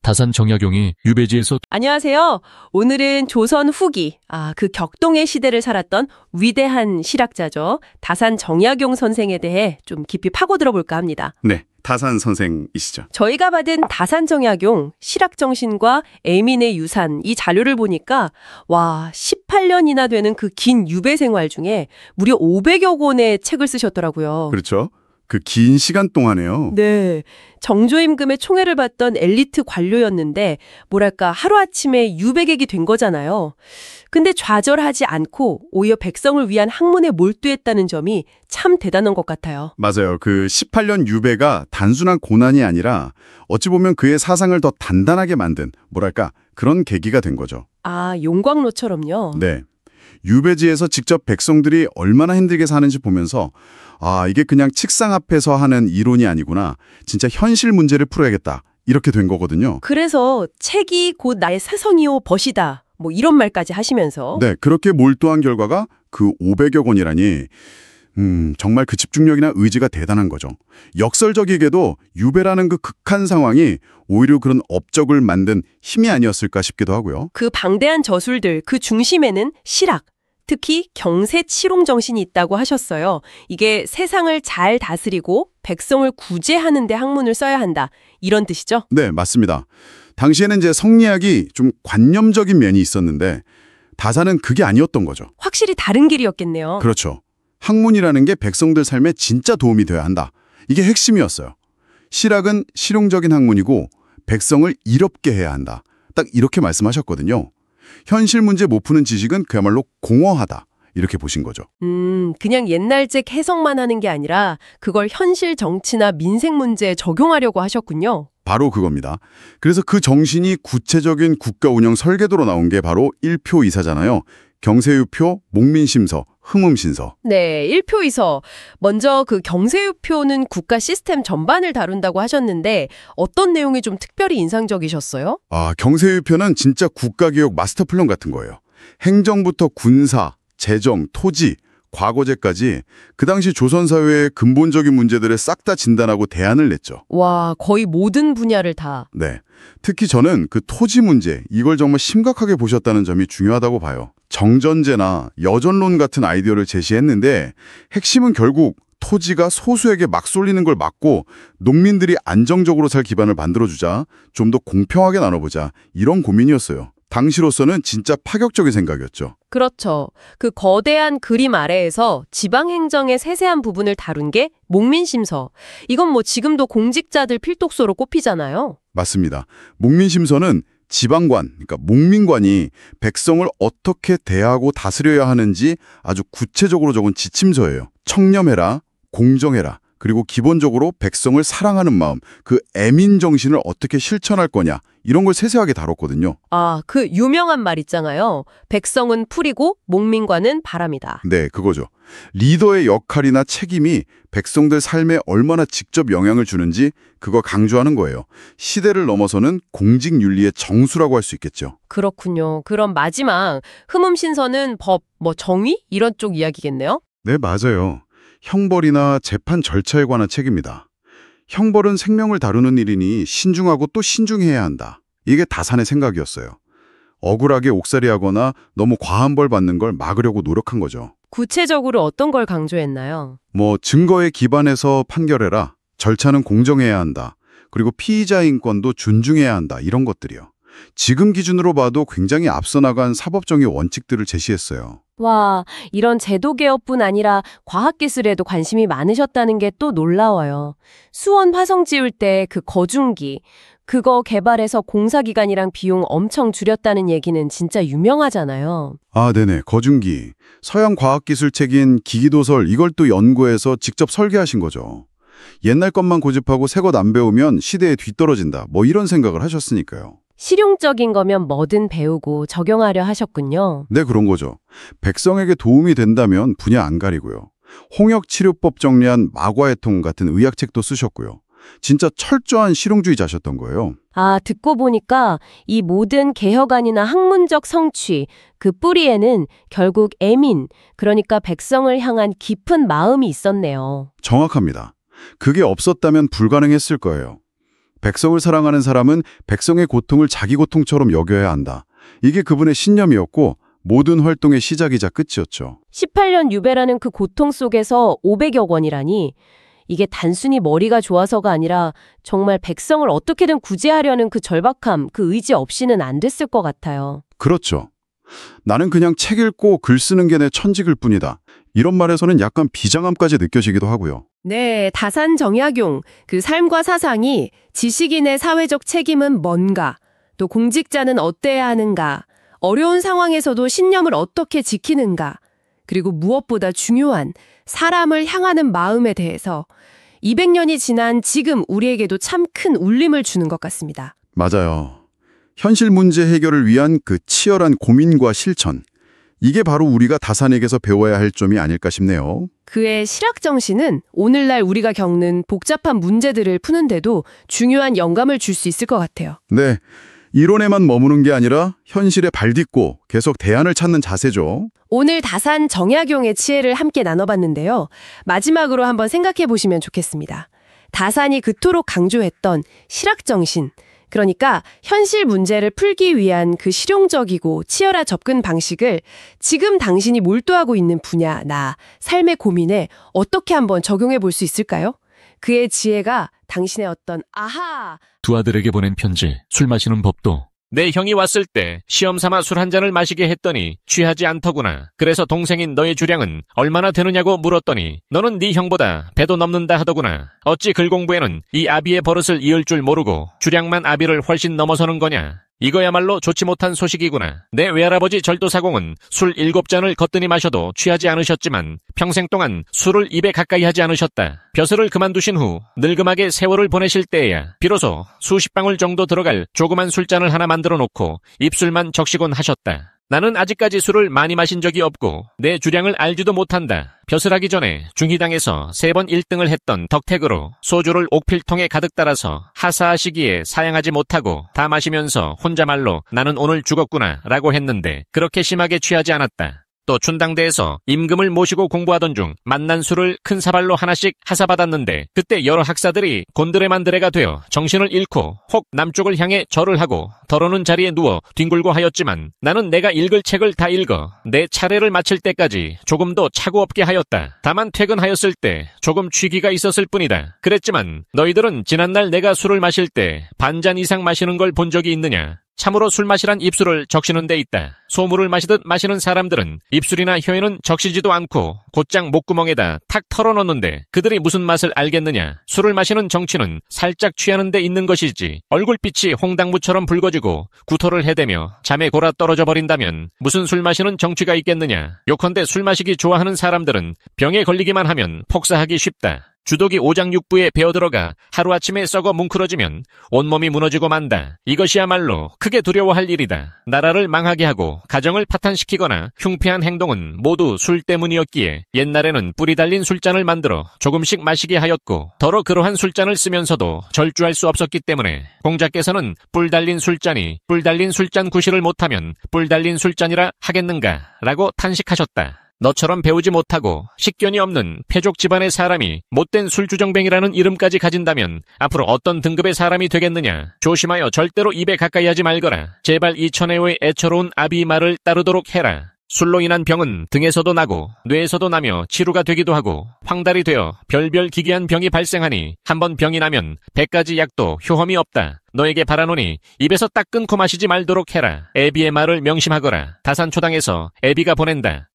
다산 정약용이 유배지에서 안녕하세요. 오늘은 조선 후기, 그 격동의 시대를 살았던 위대한 실학자죠. 다산 정약용 선생에 대해 좀 깊이 파고들어 볼까 합니다. 네, 다산 선생이시죠. 저희가 받은 다산 정약용 실학정신과 에민의 유산 이 자료를 보니까 18년이나 되는 그 긴 유배 생활 중에 무려 500여 권의 책을 쓰셨더라고요. 그렇죠. 그 긴 시간 동안에요. 네. 정조임금의 총애를 받던 엘리트 관료였는데 뭐랄까 하루아침에 유배객이 된 거잖아요. 근데 좌절하지 않고 오히려 백성을 위한 학문에 몰두했다는 점이 참 대단한 것 같아요. 맞아요. 그 18년 유배가 단순한 고난이 아니라 어찌 보면 그의 사상을 더 단단하게 만든 뭐랄까 그런 계기가 된 거죠. 용광로처럼요. 네. 유배지에서 직접 백성들이 얼마나 힘들게 사는지 보면서 이게 그냥 책상 앞에서 하는 이론이 아니구나. 진짜 현실 문제를 풀어야겠다. 이렇게 된 거거든요. 그래서 책이 곧 나의 사성이요 벗이다. 뭐 이런 말까지 하시면서. 네, 그렇게 몰두한 결과가 그 500여 권이라니 정말 그 집중력이나 의지가 대단한 거죠. 역설적이게도 유배라는 그 극한 상황이 오히려 그런 업적을 만든 힘이 아니었을까 싶기도 하고요. 그 방대한 저술들, 그 중심에는 실학, 특히 경세치롱 정신이 있다고 하셨어요. 이게 세상을 잘 다스리고 백성을 구제하는 데 학문을 써야 한다. 이런 뜻이죠? 네, 맞습니다. 당시에는 이제 성리학이 좀 관념적인 면이 있었는데 다산은 그게 아니었던 거죠. 확실히 다른 길이었겠네요. 그렇죠. 학문이라는 게 백성들 삶에 진짜 도움이 돼야 한다. 이게 핵심이었어요. 실학은 실용적인 학문이고 백성을 이롭게 해야 한다. 딱 이렇게 말씀하셨거든요. 현실 문제 못 푸는 지식은 그야말로 공허하다. 이렇게 보신 거죠. 그냥 옛날책 해석만 하는 게 아니라 그걸 현실 정치나 민생 문제에 적용하려고 하셨군요. 바로 그겁니다. 그래서 그 정신이 구체적인 국가 운영 설계도로 나온 게 바로 1표 이사잖아요. 경세유표, 목민심서, 흥음신서. 네, 1표 이서. 먼저 그 경세유표는 국가 시스템 전반을 다룬다고 하셨는데 어떤 내용이 좀 특별히 인상적이셨어요? 경세유표는 진짜 국가개혁 마스터플랜 같은 거예요. 행정부터 군사, 재정, 토지, 과거제까지 그 당시 조선 사회의 근본적인 문제들을 싹 다 진단하고 대안을 냈죠. 와, 거의 모든 분야를 다. 네. 특히 저는 그 토지 문제, 이걸 정말 심각하게 보셨다는 점이 중요하다고 봐요. 정전제나 여전론 같은 아이디어를 제시했는데 핵심은 결국 토지가 소수에게 막 쏠리는 걸 막고 농민들이 안정적으로 살 기반을 만들어주자, 좀 더 공평하게 나눠보자, 이런 고민이었어요. 당시로서는 진짜 파격적인 생각이었죠. 그렇죠. 그 거대한 그림 아래에서 지방행정의 세세한 부분을 다룬 게 목민심서. 이건 뭐 지금도 공직자들 필독서로 꼽히잖아요. 맞습니다. 목민심서는 지방관, 그러니까 목민관이 백성을 어떻게 대하고 다스려야 하는지 아주 구체적으로 적은 지침서예요. 청렴해라, 공정해라, 그리고 기본적으로 백성을 사랑하는 마음, 그 애민 정신을 어떻게 실천할 거냐, 이런 걸 세세하게 다뤘거든요. 그 유명한 말 있잖아요. 백성은 풀이고 목민관은 바람이다. 네, 그거죠. 리더의 역할이나 책임이 백성들 삶에 얼마나 직접 영향을 주는지 그거 강조하는 거예요. 시대를 넘어서는 공직윤리의 정수라고 할 수 있겠죠. 그렇군요. 그럼 마지막 흠음신서는 법, 정의? 이런 쪽 이야기겠네요? 네, 맞아요. 형벌이나 재판 절차에 관한 책입니다. 형벌은 생명을 다루는 일이니 신중하고 또 신중해야 한다. 이게 다산의 생각이었어요. 억울하게 옥살이하거나 너무 과한 벌 받는 걸 막으려고 노력한 거죠. 구체적으로 어떤 걸 강조했나요? 증거에 기반해서 판결해라. 절차는 공정해야 한다. 그리고 피의자 인권도 존중해야 한다. 이런 것들이요. 지금 기준으로 봐도 굉장히 앞서 나간 사법정의 원칙들을 제시했어요. 와, 이런 제도 개혁뿐 아니라 과학기술에도 관심이 많으셨다는 게 또 놀라워요. 수원 화성 지을 때 그 거중기, 그거 개발해서 공사기간이랑 비용 엄청 줄였다는 얘기는 진짜 유명하잖아요. 네네. 거중기. 서양 과학기술책인 기기도설, 이걸 또 연구해서 직접 설계하신 거죠. 옛날 것만 고집하고 새 것 안 배우면 시대에 뒤떨어진다. 이런 생각을 하셨으니까요. 실용적인 거면 뭐든 배우고 적용하려 하셨군요. 네, 그런 거죠. 백성에게 도움이 된다면 분야 안 가리고요. 홍역치료법 정리한 마과의통 같은 의학책도 쓰셨고요. 진짜 철저한 실용주의자셨던 거예요. 듣고 보니까 이 모든 개혁안이나 학문적 성취, 그 뿌리에는 결국 애민, 그러니까 백성을 향한 깊은 마음이 있었네요. 정확합니다. 그게 없었다면 불가능했을 거예요. 백성을 사랑하는 사람은 백성의 고통을 자기 고통처럼 여겨야 한다. 이게 그분의 신념이었고 모든 활동의 시작이자 끝이었죠. 18년 유배라는 그 고통 속에서 500여 원이라니 이게 단순히 머리가 좋아서가 아니라 정말 백성을 어떻게든 구제하려는 그 절박함, 그 의지 없이는 안 됐을 것 같아요. 그렇죠. 나는 그냥 책 읽고 글 쓰는 게 내 천직일 뿐이다. 이런 말에서는 약간 비장함까지 느껴지기도 하고요. 네, 다산 정약용, 그 삶과 사상이 지식인의 사회적 책임은 뭔가, 또 공직자는 어때야 하는가, 어려운 상황에서도 신념을 어떻게 지키는가, 그리고 무엇보다 중요한 사람을 향하는 마음에 대해서 200년이 지난 지금 우리에게도 참 큰 울림을 주는 것 같습니다. 맞아요. 현실 문제 해결을 위한 그 치열한 고민과 실천. 이게 바로 우리가 다산에게서 배워야 할 점이 아닐까 싶네요. 그의 실학 정신은 오늘날 우리가 겪는 복잡한 문제들을 푸는데도 중요한 영감을 줄 수 있을 것 같아요. 네, 이론에만 머무는 게 아니라 현실에 발딛고 계속 대안을 찾는 자세죠. 오늘 다산 정약용의 지혜를 함께 나눠봤는데요. 마지막으로 한번 생각해 보시면 좋겠습니다. 다산이 그토록 강조했던 실학 정신, 그러니까 현실 문제를 풀기 위한 그 실용적이고 치열한 접근 방식을 지금 당신이 몰두하고 있는 분야나 삶의 고민에 어떻게 한번 적용해 볼 수 있을까요? 그의 지혜가 당신의 어떤 아하! 두 아들에게 보낸 편지, 술 마시는 법도 내 형이 왔을 때 시험 삼아 술 한 잔을 마시게 했더니 취하지 않더구나. 그래서 동생인 너의 주량은 얼마나 되느냐고 물었더니 너는 네 형보다 배도 넘는다 하더구나. 어찌 글 공부에는 이 아비의 버릇을 이을 줄 모르고 주량만 아비를 훨씬 넘어서는 거냐. 이거야말로 좋지 못한 소식이구나. 내 외할아버지 절도사공은 술 7잔을 거뜬히 마셔도 취하지 않으셨지만 평생 동안 술을 입에 가까이 하지 않으셨다. 벼슬을 그만두신 후 늙음하게 세월을 보내실 때에야 비로소 수십 방울 정도 들어갈 조그만 술잔을 하나 만들어 놓고 입술만 적시곤 하셨다. 나는 아직까지 술을 많이 마신 적이 없고 내 주량을 알지도 못한다. 벼슬하기 전에 중희당에서 3번 1등을 했던 덕택으로 소주를 옥필통에 가득 따라서 하사하시기에 사양하지 못하고 다 마시면서 혼자말로 나는 오늘 죽었구나 라고 했는데 그렇게 심하게 취하지 않았다. 또 춘당대에서 임금을 모시고 공부하던 중 만난 술을 큰 사발로 하나씩 하사받았는데 그때 여러 학사들이 곤드레만드레가 되어 정신을 잃고 혹 남쪽을 향해 절을 하고 더러는 자리에 누워 뒹굴고 하였지만 나는 내가 읽을 책을 다 읽어 내 차례를 마칠 때까지 조금도 차고 없게 하였다. 다만 퇴근하였을 때 조금 취기가 있었을 뿐이다. 그랬지만 너희들은 지난날 내가 술을 마실 때 반잔 이상 마시는 걸 본 적이 있느냐? 참으로 술 마시란 입술을 적시는 데 있다. 소물을 마시듯 마시는 사람들은 입술이나 혀에는 적시지도 않고 곧장 목구멍에다 탁 털어넣는데 그들이 무슨 맛을 알겠느냐. 술을 마시는 정취는 살짝 취하는 데 있는 것이지 얼굴빛이 홍당무처럼 붉어지고 구토를 해대며 잠에 골아 떨어져 버린다면 무슨 술 마시는 정취가 있겠느냐. 요컨대 술 마시기 좋아하는 사람들은 병에 걸리기만 하면 폭사하기 쉽다. 주독이 오장육부에 배어들어가 하루아침에 썩어 뭉클어지면 온몸이 무너지고 만다. 이것이야말로 크게 두려워할 일이다. 나라를 망하게 하고 가정을 파탄시키거나 흉패한 행동은 모두 술 때문이었기에 옛날에는 뿌리 달린 술잔을 만들어 조금씩 마시게 하였고 더러 그러한 술잔을 쓰면서도 절주할 수 없었기 때문에 공자께서는 뿔 달린 술잔이 뿔 달린 술잔 구실을 못하면 뿔 달린 술잔이라 하겠는가 라고 탄식하셨다. 너처럼 배우지 못하고 식견이 없는 패족 집안의 사람이 못된 술주정뱅이라는 이름까지 가진다면 앞으로 어떤 등급의 사람이 되겠느냐. 조심하여 절대로 입에 가까이 하지 말거라. 제발 이 천혜의 애처로운 아비 말을 따르도록 해라. 술로 인한 병은 등에서도 나고 뇌에서도 나며 치루가 되기도 하고 황달이 되어 별별 기괴한 병이 발생하니 한번 병이 나면 100가지 약도 효험이 없다. 너에게 바라노니 입에서 딱 끊고 마시지 말도록 해라. 애비의 말을 명심하거라. 다산초당에서 애비가 보낸다.